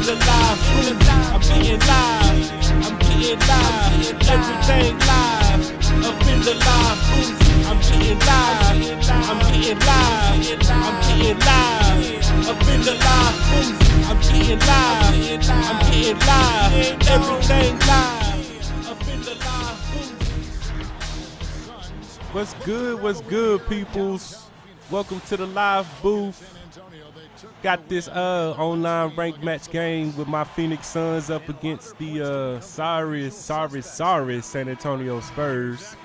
the live booth. I'm getting live. I'm getting live. Everything live. Up in the live booth. I'm getting live. I'm getting live. I'm getting live. Up in the live booth. I'm getting live. I'm getting live. Everything live. Up in the live booth. What's good, peoples? Welcome to the live booth. Got this online ranked match game with my Phoenix Suns up against the sorry San Antonio Spurs.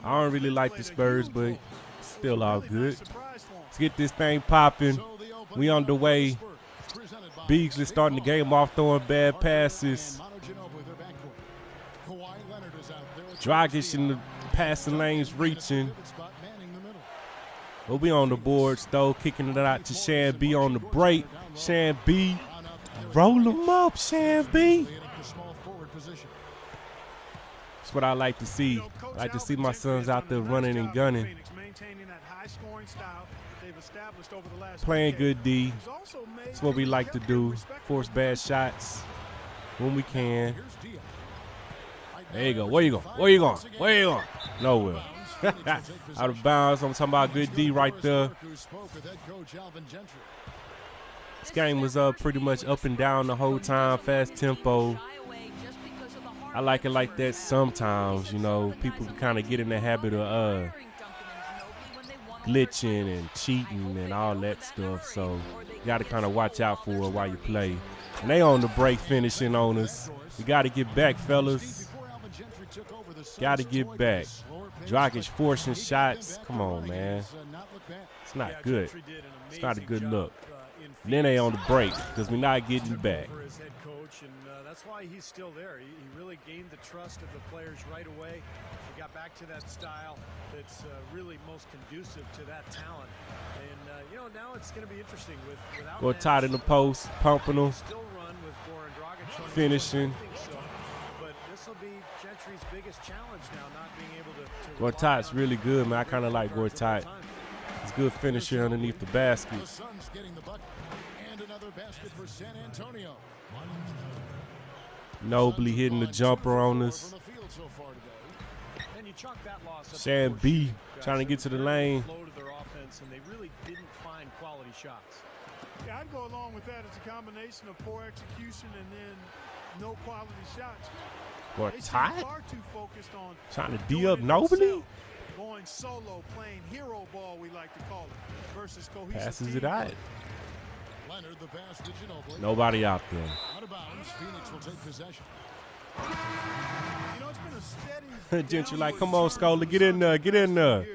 I don't really like the Spurs, but still all good. Let's get this thing popping. We on the way. Beasley starting the game off throwing bad passes. Dragic in the passing lanes reaching. But we on the boards though, kicking it out to Shan B on the break. Shan B, roll him up, Shan B. That's what I like to see. I like to see my sons out there running and gunning. Playing good D. That's what we like to do. Force bad shots when we can. There you go. Where you going? Where you going? Where you going? Nowhere. Out of bounds. I'm talking about good D right there. This game was pretty much up and down the whole time, fast tempo. I like it like that sometimes, you know. People kind of get in the habit of glitching and cheating and all that stuff. So you got to kind of watch out for it while you play. And they on the break finishing on us. We got to get back, fellas. Got to get back. Dragic forcing shots. Come on, man. It's not good. It's not a good look. And then they on the break because we're not getting back. That's why he's still there. He really gained the trust of the players right away. He got back to that style that's really most conducive to that talent. And, you know, now it's going to be interesting without Go tight in the post, pumping them, finishing. But this will be Gentry's biggest challenge now, not being able to Gortat's really good, man. I kind of like Gortat. He's a good finisher underneath the basket. Nobly hitting the jumper on us. Shan B trying to get to the lane. Yeah, I'd go along with that. It's a combination of poor execution and then no quality shots. Gortat trying to D up Nobly. Going solo, playing hero ball, we like to call it, versus cohesive. Passes it out. Nobody out there. Phoenix will take possession. You know, it's been a steady Gentry like, come on, Scola, get in there, get in there.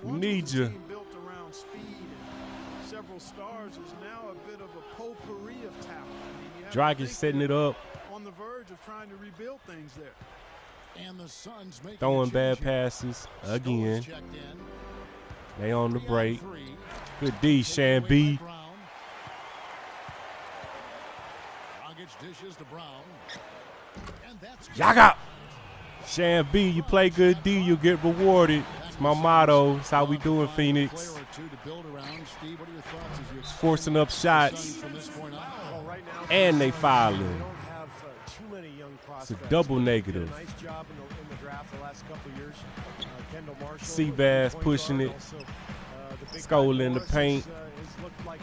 We need you. Built around speed and several stars is now a bit of a potpourri of talent. Dragic setting it up. On the verge of trying to rebuild things there. And the Suns throwing bad passes again. They on the break. Good D, Shan B. Yaga! Shan B, you play good D, you get rewarded. It's my motto. It's how we do in Phoenix. It's forcing up shots. And they fouling. It's a double negative. Seabass pushing it. Skull in the paint.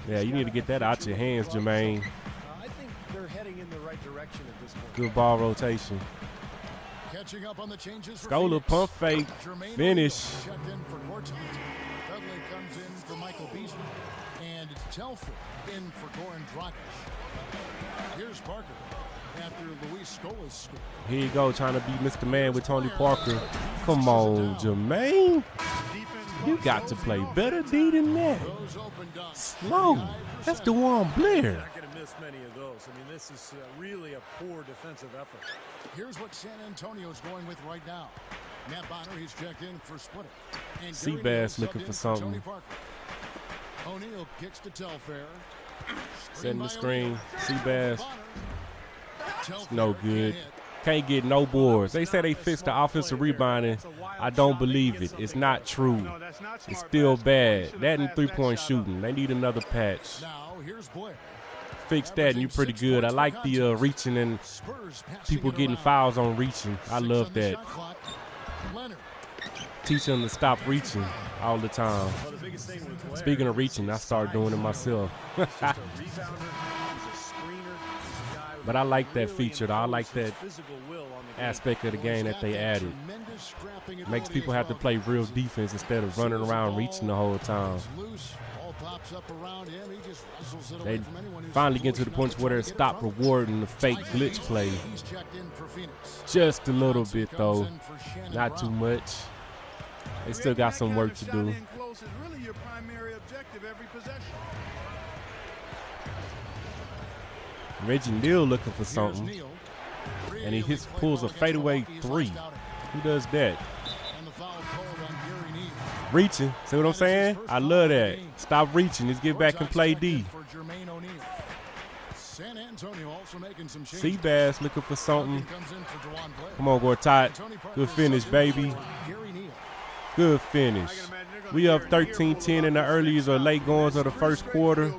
Yeah, you need to get that out your hands, Jermaine. Good ball rotation. Scola pump fake. Finish. Dudley comes in for Michael Beasley. And Telford in for Goran Dragic. Here's Parker after Luis Scola's score. Here you go, trying to be Mr. Man with Tony Parker. Come on, Jermaine. You got to play better D than that. Slow. That's DeJuan Blair. Not going to miss many of those. I mean, this is really a poor defensive effort. Here's what San Antonio's going with right now. Matt Bonner, he's checked in for splitting. Seabass looking for something. O'Neal kicks to Telfair. Setting the screen. Seabass. It's no good. Can't get no boards. They say they fixed the offensive rebounding. I don't believe it. It's not true. It's still bad. That and three-point shooting. They need another patch. Now here's Blair. fix that and you're pretty good. I like the reaching and people getting fouls on reaching. I love that. Teach them to stop reaching all the time. Speaking of reaching, I started doing it myself. But I like that feature, though. I like that aspect of the game that they added. Makes people have to play real defense instead of running around reaching the whole time. They finally get to the point where they stop rewarding the fake glitch play. Just a little bit, though. Not too much. They still got some work to do. Reggie Neal looking for something, and he pulls a fadeaway three. Who does that? Reaching. See what I'm saying? I love that. Stop reaching. Let's get back and play D. Seabass looking for something. Come on, Gortat. Good finish, baby. Good finish. We up 13-10 in the earlies or late goings of the first quarter.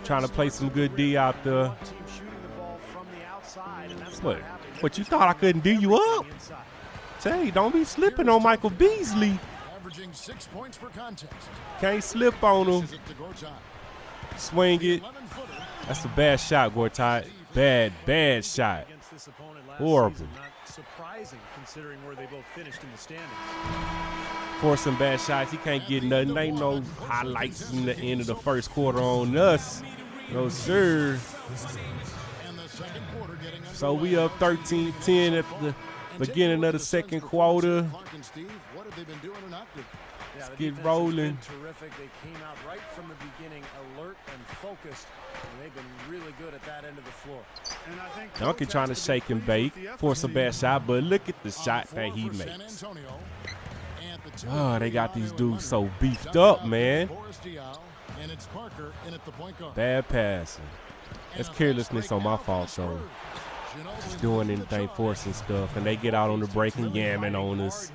Trying to play some good D out there. What, you thought I couldn't D you up? Tell you, don't be slipping on Michael Beasley. Can't slip on him. Swing it. That's a bad shot, Gortat. Bad shot. Horrible. Surprising considering where they both finished in the standings. Forcing bad shots. He can't get nothing. Ain't no highlights in the end of the first quarter on us. No, sir. So we up 13-10 at the beginning of the second quarter. Let's get rolling. Terrific. They came out right from the beginning, alert and focused, and they've been really good at that end of the floor. Duncan trying to shake and bake, force a bad shot, but look at the shot that he makes. Oh, they got these dudes so beefed up, man. Bad passing. That's carelessness on my fault, though. Just doing anything, forcing stuff, and they get out on the break and yamming on us.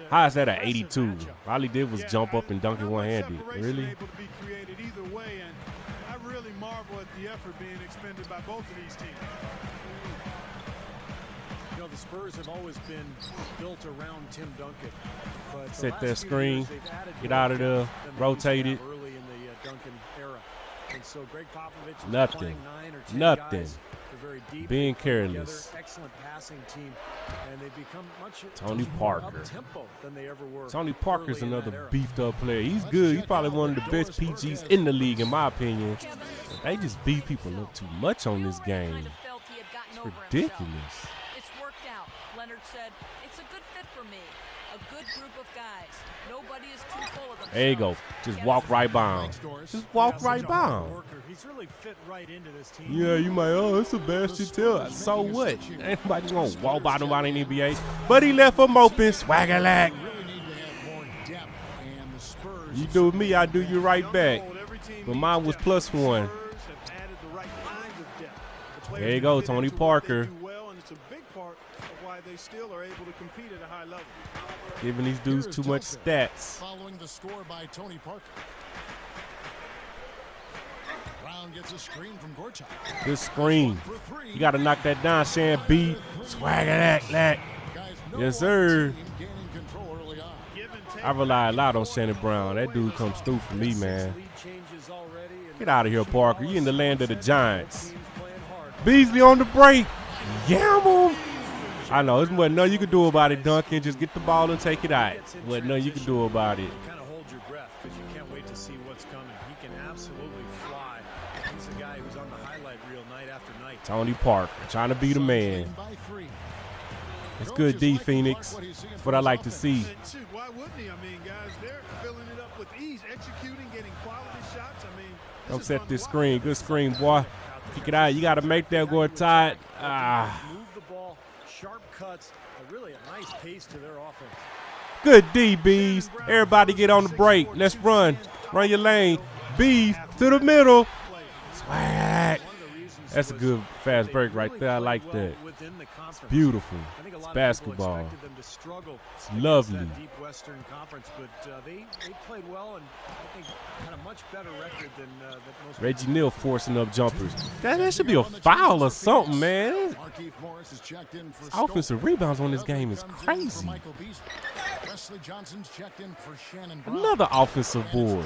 How is that at 82? All he did was jump up and dunk it one-handed. Really? I really marvel at the effort being expended by both of these teams. You know, the Spurs have always been built around Tim Duncan. But set that screen, get out of there, rotate it. Early in the Duncan era. And so Greg Popovich is nothing. 9 or 10 Nothing. guys. Very deep, being careless. Excellent passing team, and they become much Tony Parker. up-tempo than they ever were. Tony Parker's another beefed up player. He's good. He's probably one of the best PGs in the league, in my opinion. They just beat people up too much on this game. It's ridiculous. It's worked out. Leonard said, "It's a good fit for me. A good group of guys. Nobody is too full of themselves." There you go. Just walk right by him. Just walk right by him. He's really fit right into this team. Yeah, you might, it's Sebastian Tell. So what? Ain't nobody gonna walk by nobody in the NBA. But he left him open. Swagger-lack. You do me, I do you right back. But mine was +1. There you go, Tony Parker. Giving these dudes too much stats. Following the score by Tony Parker. Brown gets a screen from Gortat. Good screen. You got to knock that down, Shan B. Swagger-lack. Yes, sir. I rely a lot on Shannon Brown. That dude comes through for me, man. Get out of here, Parker. You in the land of the Giants. Beasley on the break. Yam him. I know. There's nothing you can do about it, Duncan. Just get the ball and take it out. There's nothing you can do about it. Kind of hold your breath because you can't wait to see what's coming. He can absolutely fly. He's a guy who's on the highlight reel night after night. Tony Parker trying to be the man. It's good D, Phoenix. That's what I like to see. Why wouldn't he? I mean, guys, they're filling it up with ease, executing, getting quality shots. I mean, don't set this screen. Good screen, boy. Kick it out. You got to make that go tight. Move the ball, sharp cuts, really a nice pace to their offense. Good D, Bees. Everybody get on the break. Let's run. Run your lane. Bees to the middle. Swag. That's a good fast break right there. I like that. It's beautiful. It's basketball. It's lovely. Deep Western Conference, but they played well and I think had a much better record than most. Reggie Neal forcing up jumpers. That should be a foul or something, man. Offensive rebounds on this game is crazy. Another offensive board.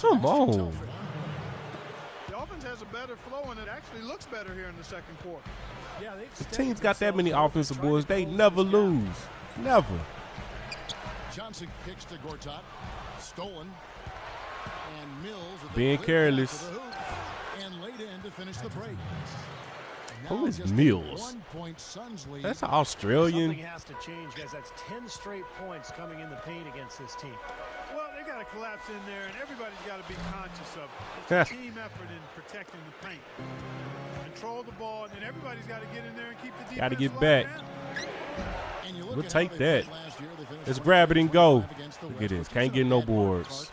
Come on. The offense has a better flow, and it actually looks better here in the second quarter. Yeah, The team's got that many offensive boards. They never lose. Never. Johnson kicks to Gortat. Stolen. And Mills Being careless. and laid in to finish the break. Who is Mills? That's an Australian. Something has to change, guys. That's 10 straight points coming in the paint against this team. Well, they got to collapse in there, and everybody's got to be conscious of it. It's a team effort in protecting the paint. Control the ball, and then everybody's got to get in there and keep the defense. Got to get locked back. down. We'll take that. Let's grab it and go. Look at this. Can't get no boards.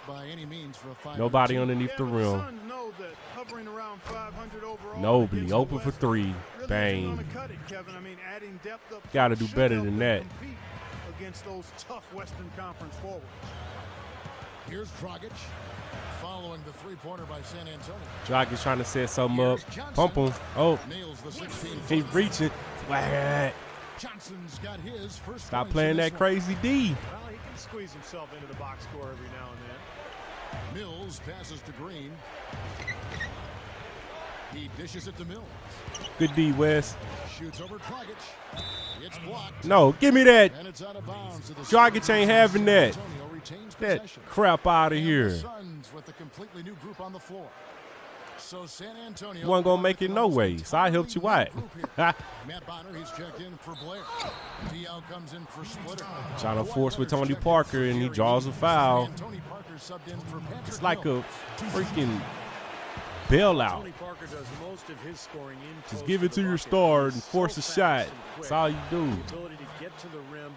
Nobody underneath the rim. Suns know that hovering around 500 overall Nobody. against Open the for West three. really isn't Bang. gonna cut it, Kevin. I mean, adding depth up Got to do should better help than them that. compete against those tough Western Conference forwards. Here's Dragic. Following the three-pointer by San Antonio. Dragic trying to set something up. Pump him. Oh, Nails the 16. keep reaching. Swag. Johnson's got his first. Stop points playing in this that one. crazy D. Well, he can squeeze himself into the box score every now and then. Mills passes to Green. He dishes it to Mills. Good D, West. Shoots over Dragic. It's blocked. No, give me that. And it's out of bounds to the Dragic ain't having that. San Antonio retains That possession. crap out of And the here. Suns with a completely new group on the floor. So San Antonio You wasn't going to make it no way, so I helped you out. Matt Bonner, he's checked in for Blair. Diao comes in for Splitter. Trying to force with Tony Parker, and he draws a foul. And Tony Parker subbed in for Patrick It's like Hill. a freaking bailout. Tony Parker does most of his scoring in Just close give it the to your bucket. star He's and so force a fast shot. and quick. That's all you do. The ability to get to the rim.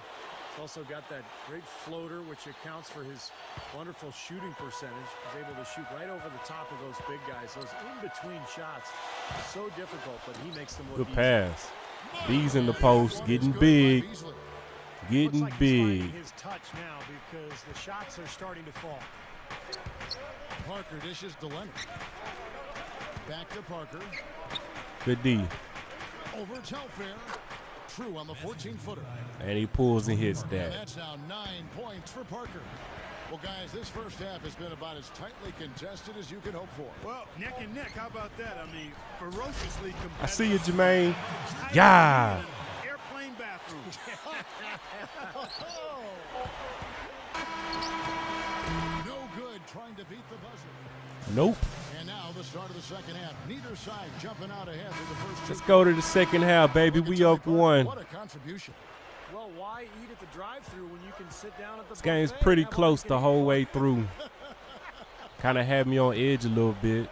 He's also got that great floater, which accounts for his wonderful shooting percentage. He's able to shoot right over the top of those big guys. Those in-between shots, so difficult, but he makes them look Good easy. pass. B's in the post, getting big. Looks Getting like he's finding big. his touch now because the shots are starting to fall. Parker dishes to Leonard. Back to Parker. Good D. Over Telfair. True on the 14-footer. And he pulls and hits And that. that's now 9 points for Parker. Well, guys, this first half has been about as tightly contested as you can hope for. Well, neck and neck. How about that? I mean, ferociously competitive. I see you, Jermaine. Yeah. Airplane bathroom. No good trying to beat the buzzer. Nope. And now the start of the second half. Neither side jumping out ahead through the first Let's two. go to the second half, baby. We up one. What a contribution. Well, why eat at the drive-thru when you can sit down at the This game's buffet pretty and have close all you the can whole eat? way through. Kind of had me on edge a little bit.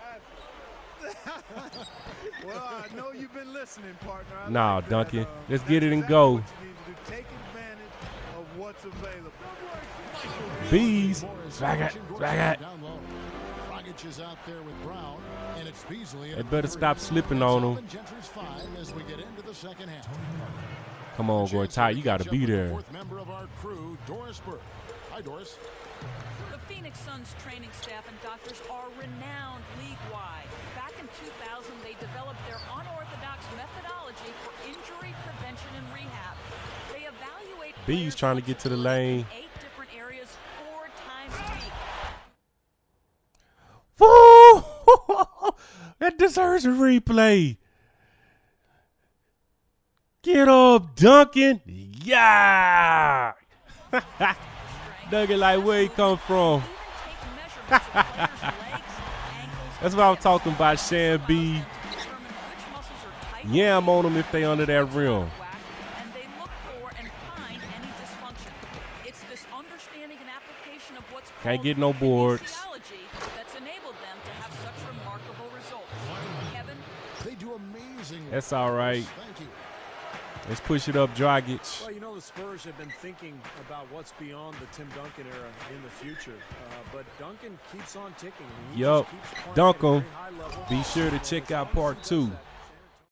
Well, I know you've been listening, partner. I Nah, like that. Duncan. Let's That's get it and exactly go. what you need to do. Take advantage of what's available. Bees. Morris Swag it. watching Swag it. down low. Dragic is out there with Brown, and it's Beasley. They better stop slipping on him. Gentry's 5 as we get into the second half. Come on, Gortat. You got to be there. Fourth member of our crew, Doris Burke. Hi, Doris. The Phoenix Suns training staff and doctors are renowned league-wide. Back in 2000, they developed their unorthodox methodology for injury prevention and rehab. They evaluate B's players' trying to get to the lane. in 8 different areas 4 times a week. Woo! That deserves a replay. Get up, Duncan. Yeah. Dug it like where he come from. Even take measurements of players' legs, ankles, That's what I'm talking about, Shan B. to determine which muscles are tight. Yeah, I'm on them if they under that rim. Whack, and they look for and find any dysfunction. It's this understanding and application of what's Can't called get no boards. kinesiology that's enabled them to have such remarkable results. Kevin, They do amazing work. That's all right. Thank you. Let's push it up, Dragic. Well, you know, the Spurs have been thinking about what's beyond the Tim Duncan era in the future. But Duncan keeps on ticking. He Yup. just keeps playing Dunk at a 'em. very high level. Be sure to check out part 2.